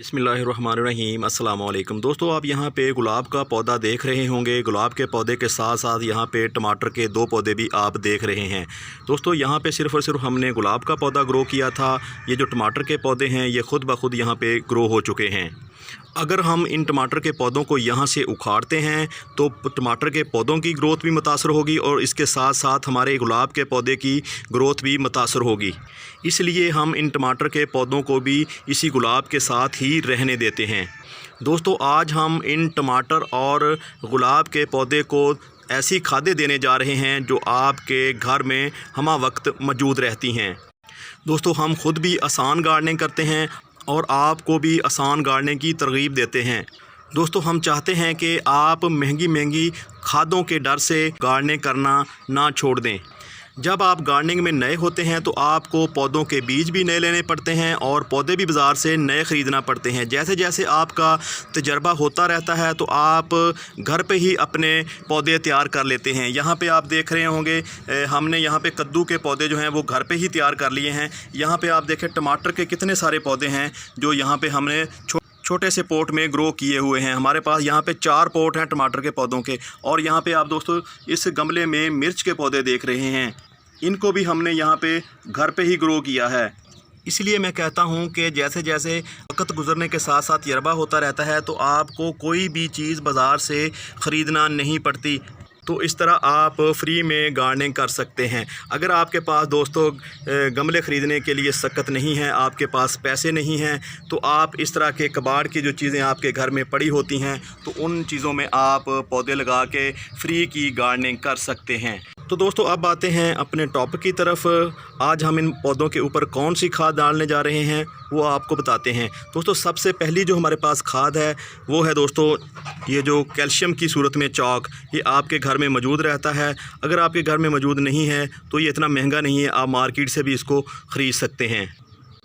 बिस्मिल्लाहिर्रहमानिर्रहीम अस्सलाम वालेकुम दोस्तों, आप यहाँ पे गुलाब का पौधा देख रहे होंगे। गुलाब के पौधे के साथ साथ यहाँ पे टमाटर के 2 पौधे भी आप देख रहे हैं। दोस्तों यहाँ पे सिर्फ़ और सिर्फ हमने गुलाब का पौधा ग्रो किया था। ये जो टमाटर के पौधे हैं ये ख़ुद ब खुद यहाँ पे ग्रो हो चुके हैं। अगर हम इन टमाटर के पौधों को यहाँ से उखाड़ते हैं तो टमाटर के पौधों की ग्रोथ भी मुतासर होगी और इसके साथ साथ हमारे गुलाब के पौधे की ग्रोथ भी मुतासर होगी। इसलिए हम इन टमाटर के पौधों को भी इसी गुलाब के साथ ही रहने देते हैं। दोस्तों आज हम इन टमाटर और गुलाब के पौधे को ऐसी खादें देने जा रहे हैं जो आपके घर में हमा वक्त मौजूद रहती हैं। दोस्तों हम ख़ुद भी आसान गार्डनिंग करते हैं और आपको भी आसान गार्डनिंग की तरगीब देते हैं। दोस्तों हम चाहते हैं कि आप महंगी खादों के डर से गार्डनिंग करना ना छोड़ दें। जब आप गार्डनिंग में नए होते हैं तो आपको पौधों के बीज भी नए लेने पड़ते हैं और पौधे भी बाज़ार से नए ख़रीदना पड़ते हैं। जैसे जैसे आपका तजर्बा होता रहता है तो आप घर पे ही अपने पौधे तैयार कर लेते हैं। यहाँ पे आप देख रहे होंगे हमने यहाँ पे कद्दू के पौधे जो हैं वो घर पे ही तैयार कर लिए हैं। यहाँ पे आप देखें टमाटर के कितने सारे पौधे हैं जो यहाँ पे हमने छोटे से पोट में ग्रो किए हुए हैं। हमारे पास यहाँ पे 4 पोट हैं टमाटर के पौधों के। और यहाँ पे आप दोस्तों इस गमले में मिर्च के पौधे देख रहे हैं, इनको भी हमने यहाँ पे घर पे ही ग्रो किया है। इसलिए मैं कहता हूँ कि जैसे जैसे वक्त गुजरने के साथ साथ तजर्बा होता रहता है तो आपको कोई भी चीज़ बाज़ार से ख़रीदना नहीं पड़ती। तो इस तरह आप फ्री में गार्डनिंग कर सकते हैं। अगर आपके पास दोस्तों गमले ख़रीदने के लिए सख्त नहीं है, आपके पास पैसे नहीं हैं, तो आप इस तरह के कबाड़ की जो चीज़ें आपके घर में पड़ी होती हैं तो उन चीज़ों में आप पौधे लगा के फ्री की गार्डनिंग कर सकते हैं। तो दोस्तों अब आते हैं अपने टॉपिक की तरफ। आज हम इन पौधों के ऊपर कौन सी खाद डालने जा रहे हैं वो आपको बताते हैं। दोस्तों सबसे पहली जो हमारे पास खाद है वो है दोस्तों ये जो कैल्शियम की सूरत में चॉक, ये आपके घर में मौजूद रहता है। अगर आपके घर में मौजूद नहीं है तो ये इतना महंगा नहीं है, आप मार्केट से भी इसको ख़रीद सकते हैं।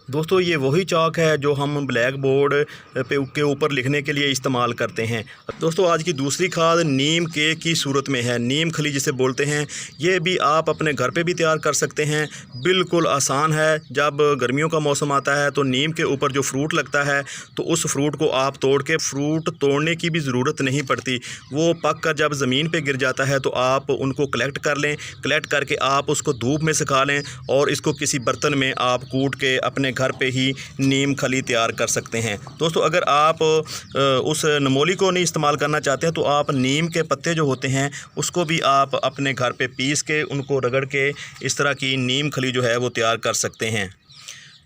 दोस्तों ये वही चॉक है जो हम ब्लैक बोर्ड के ऊपर लिखने के लिए इस्तेमाल करते हैं। दोस्तों आज की दूसरी खाद नीम के की सूरत में है, नीम खली जिसे बोलते हैं। ये भी आप अपने घर पे भी तैयार कर सकते हैं, बिल्कुल आसान है। जब गर्मियों का मौसम आता है तो नीम के ऊपर जो फ्रूट लगता है तो उस फ्रूट को आप तोड़ के, फ्रूट तोड़ने की भी ज़रूरत नहीं पड़ती, वो पक कर जब ज़मीन पर गिर जाता है तो आप उनको कलेक्ट कर लें। कलेक्ट करके आप उसको धूप में सुखा लें और इसको किसी बर्तन में आप कूट के अपने घर पे ही नीम खली तैयार कर सकते हैं। दोस्तों अगर आप उस नमोली को नहीं इस्तेमाल करना चाहते हैं तो आप नीम के पत्ते जो होते हैं उसको भी आप अपने घर पे पीस के उनको रगड़ के इस तरह की नीम खली जो है वो तैयार कर सकते हैं।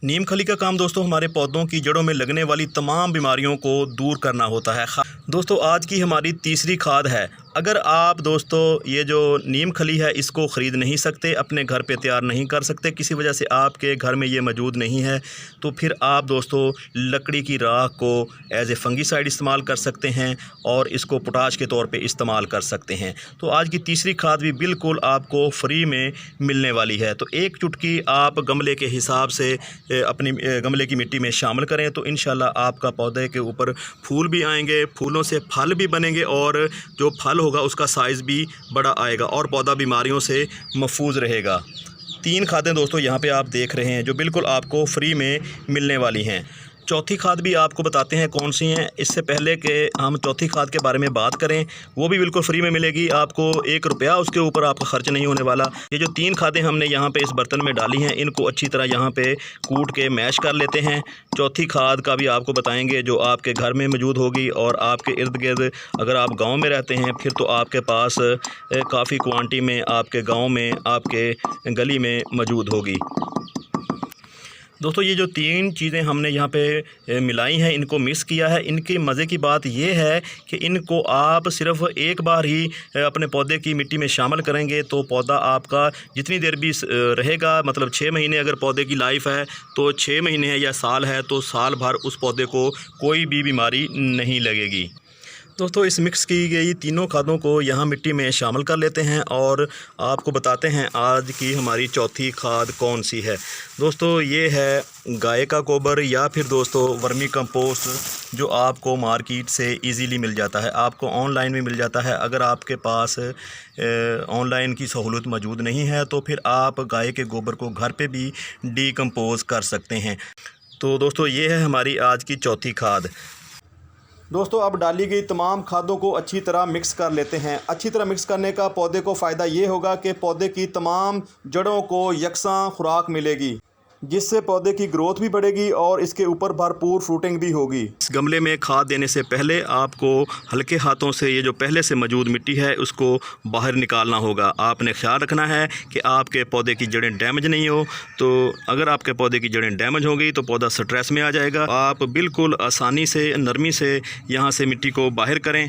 नीम खली का काम दोस्तों हमारे पौधों की जड़ों में लगने वाली तमाम बीमारियों को दूर करना होता है। दोस्तों आज की हमारी तीसरी खाद है। अगर आप दोस्तों ये जो नीम खली है इसको ख़रीद नहीं सकते, अपने घर पे तैयार नहीं कर सकते, किसी वजह से आपके घर में ये मौजूद नहीं है, तो फिर आप दोस्तों लकड़ी की राख को एज ए फंगीसाइड इस्तेमाल कर सकते हैं और इसको पोटाश के तौर पे इस्तेमाल कर सकते हैं। तो आज की तीसरी खाद भी बिल्कुल आपको फ्री में मिलने वाली है। तो एक चुटकी आप गमले के हिसाब से अपनी गमले की मिट्टी में शामिल करें तो इंशाल्लाह आपका पौधे के ऊपर फूल भी आएंगे, फूलों से फल भी बनेंगे और जो फल होगा उसका साइज़ भी बड़ा आएगा और पौधा बीमारियों से महफूज रहेगा। 3 खादें दोस्तों यहाँ पे आप देख रहे हैं जो बिल्कुल आपको फ्री में मिलने वाली हैं। चौथी खाद भी आपको बताते हैं कौन सी हैं। इससे पहले कि हम चौथी खाद के बारे में बात करें, वो भी बिल्कुल फ्री में मिलेगी, आपको 1 रुपया उसके ऊपर आपका खर्च नहीं होने वाला। ये जो 3 खादें हमने यहाँ पे इस बर्तन में डाली हैं इनको अच्छी तरह यहाँ पे कूट के मैश कर लेते हैं। चौथी खाद का भी आपको बताएंगे जो आपके घर में मौजूद होगी और आपके इर्द गिर्द अगर आप गाँव में रहते हैं फिर तो आपके पास काफ़ी क्वान्टी में आपके गाँव में आपके गली में मौजूद होगी। दोस्तों ये जो 3 चीज़ें हमने यहाँ पे मिलाई हैं, इनको मिक्स किया है, इनकी मज़े की बात ये है कि इनको आप सिर्फ़ एक बार ही अपने पौधे की मिट्टी में शामिल करेंगे तो पौधा आपका जितनी देर भी रहेगा, मतलब 6 महीने अगर पौधे की लाइफ है तो 6 महीने है या साल है तो साल भर उस पौधे को कोई भी बीमारी नहीं लगेगी। दोस्तों इस मिक्स की गई तीनों खादों को यहाँ मिट्टी में शामिल कर लेते हैं और आपको बताते हैं आज की हमारी चौथी खाद कौन सी है। दोस्तों ये है गाय का गोबर या फिर दोस्तों वर्मी कंपोस्ट जो आपको मार्केट से इजीली मिल जाता है, आपको ऑनलाइन भी मिल जाता है। अगर आपके पास ऑनलाइन की सहूलत मौजूद नहीं है तो फिर आप गाय के गोबर को घर पे भी डिकम्पोज़ कर सकते हैं। तो दोस्तों ये है हमारी आज की चौथी खाद। दोस्तों अब डाली गई तमाम खादों को अच्छी तरह मिक्स कर लेते हैं। अच्छी तरह मिक्स करने का पौधे को फ़ायदा ये होगा कि पौधे की तमाम जड़ों को यकसां खुराक मिलेगी, जिससे पौधे की ग्रोथ भी बढ़ेगी और इसके ऊपर भरपूर फ्रूटिंग भी होगी। इस गमले में खाद देने से पहले आपको हल्के हाथों से ये जो पहले से मौजूद मिट्टी है उसको बाहर निकालना होगा। आपने ख्याल रखना है कि आपके पौधे की जड़ें डैमेज नहीं हो। तो अगर आपके पौधे की जड़ें डैमेज होंगी तो पौधा स्ट्रेस में आ जाएगा। आप बिल्कुल आसानी से, नरमी से यहाँ से मिट्टी को बाहर करें।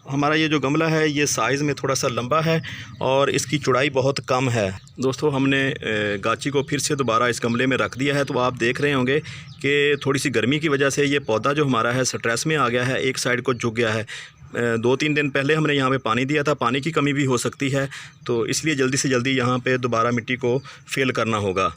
हमारा ये जो गमला है ये साइज़ में थोड़ा सा लंबा है और इसकी चौड़ाई बहुत कम है। दोस्तों हमने गाची को फिर से दोबारा इस गमले में रख दिया है। तो आप देख रहे होंगे कि थोड़ी सी गर्मी की वजह से ये पौधा जो हमारा है स्ट्रेस में आ गया है, एक साइड को झुक गया है। 2-3 दिन पहले हमने यहाँ पे पानी दिया था, पानी की कमी भी हो सकती है, तो इसलिए जल्दी से जल्दी यहाँ पे दोबारा मिट्टी को फिल करना होगा।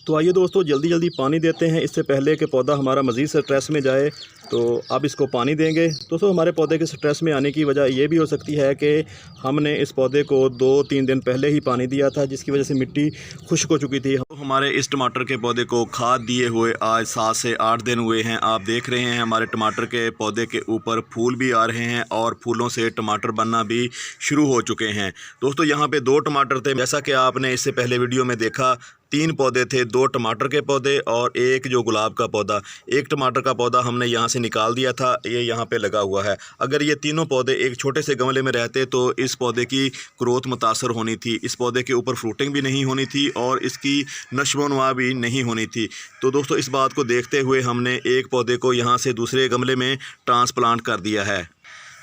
तो आइए दोस्तों जल्दी जल्दी पानी देते हैं इससे पहले कि पौधा हमारा मज़ीद स्ट्रेस में जाए। तो अब इसको पानी देंगे। दोस्तों हमारे पौधे के स्ट्रेस में आने की वजह ये भी हो सकती है कि हमने इस पौधे को 2-3 दिन पहले ही पानी दिया था, जिसकी वजह से मिट्टी खुश्क हो चुकी थी। तो हमारे इस टमाटर के पौधे को खाद दिए हुए आज 7 से 8 दिन हुए हैं। आप देख रहे हैं हमारे टमाटर के पौधे के ऊपर फूल भी आ रहे हैं और फूलों से टमाटर बनना भी शुरू हो चुके हैं। दोस्तों यहाँ पे 2 टमाटर थे, जैसा कि आपने इससे पहले वीडियो में देखा। 3 पौधे थे, 2 टमाटर के पौधे और 1 जो गुलाब का पौधा। 1 टमाटर का पौधा हमने यहाँ से निकाल दिया था, ये यहाँ पे लगा हुआ है। अगर ये तीनों पौधे एक छोटे से गमले में रहते तो इस पौधे की ग्रोथ मुतासर होनी थी, इस पौधे के ऊपर फ्रूटिंग भी नहीं होनी थी और इसकी नशोनुमा भी नहीं होनी थी। तो दोस्तों इस बात को देखते हुए हमने एक पौधे को यहाँ से दूसरे गमले में ट्रांसप्लांट कर दिया है।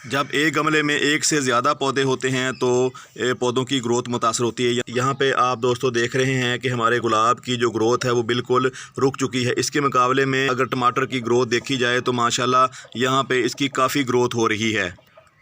जब एक गमले में एक से ज़्यादा पौधे होते हैं तो पौधों की ग्रोथ मुतासर होती है। यहाँ पे आप दोस्तों देख रहे हैं कि हमारे गुलाब की जो ग्रोथ है वो बिल्कुल रुक चुकी है। इसके मुकाबले में अगर टमाटर की ग्रोथ देखी जाए तो माशाल्लाह यहाँ पे इसकी काफ़ी ग्रोथ हो रही है।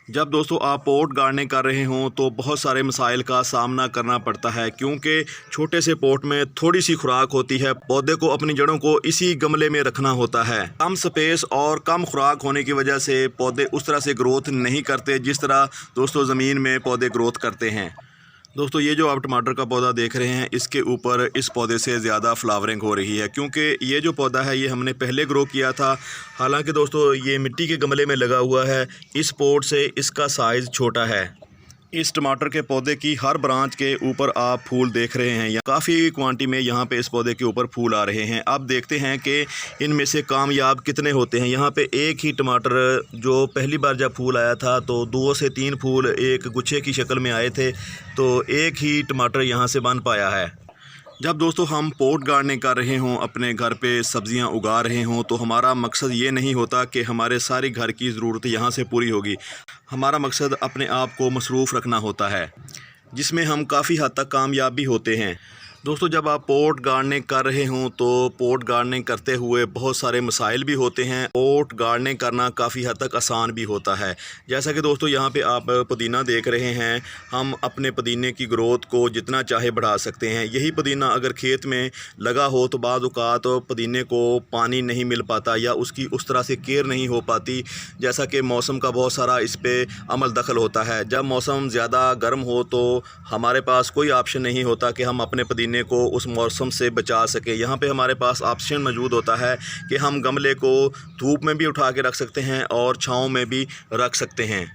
जब दोस्तों आप पॉट गार्डनिंग कर रहे हों तो बहुत सारे मसाइल का सामना करना पड़ता है, क्योंकि छोटे से पॉट में थोड़ी सी खुराक होती है। पौधे को अपनी जड़ों को इसी गमले में रखना होता है। कम स्पेस और कम खुराक होने की वजह से पौधे उस तरह से ग्रोथ नहीं करते जिस तरह दोस्तों ज़मीन में पौधे ग्रोथ करते हैं। दोस्तों ये जो आप टमाटर का पौधा देख रहे हैं इसके ऊपर इस पौधे से ज़्यादा फ्लावरिंग हो रही है, क्योंकि ये जो पौधा है ये हमने पहले ग्रो किया था। हालांकि दोस्तों ये मिट्टी के गमले में लगा हुआ है, इस पॉट से इसका साइज़ छोटा है। इस टमाटर के पौधे की हर ब्रांच के ऊपर आप फूल देख रहे हैं। काफ़ी क्वांटिटी में यहाँ पे इस पौधे के ऊपर फूल आ रहे हैं। अब देखते हैं कि इनमें से कामयाब कितने होते हैं। यहाँ पे एक ही टमाटर जो पहली बार जब फूल आया था तो 2 से 3 फूल एक गुच्छे की शक्ल में आए थे, तो एक ही टमाटर यहाँ से बन पाया है। जब दोस्तों हम पॉट गार्डनिंग कर रहे हों, अपने घर पे सब्ज़ियां उगा रहे हों, तो हमारा मकसद ये नहीं होता कि हमारे सारी घर की ज़रूरत यहाँ से पूरी होगी। हमारा मकसद अपने आप को मसरूफ़ रखना होता है, जिसमें हम काफ़ी हद तक कामयाब भी होते हैं। दोस्तों जब आप पॉट गार्डनिंग कर रहे हों तो पॉट गार्डनिंग करते हुए बहुत सारे मसाइल भी होते हैं। पॉट गार्डनिंग करना काफ़ी हद तक आसान भी होता है। जैसा कि दोस्तों यहाँ पे आप पुदीना देख रहे हैं, हम अपने पुदीने की ग्रोथ को जितना चाहे बढ़ा सकते हैं। यही पुदीना अगर खेत में लगा हो तो बाज़ औक़ात पुदीने को पानी नहीं मिल पाता या उसकी उस तरह से केयर नहीं हो पाती, जैसा कि मौसम का बहुत सारा इस पर अमल दखल होता है। जब मौसम ज़्यादा गर्म हो तो हमारे पास कोई ऑप्शन नहीं होता कि हम अपने पुदीने को उस मौसम से बचा सके। यहाँ पे हमारे पास ऑप्शन मौजूद होता है कि हम गमले को धूप में भी उठा के रख सकते हैं और छाँव में भी रख सकते हैं।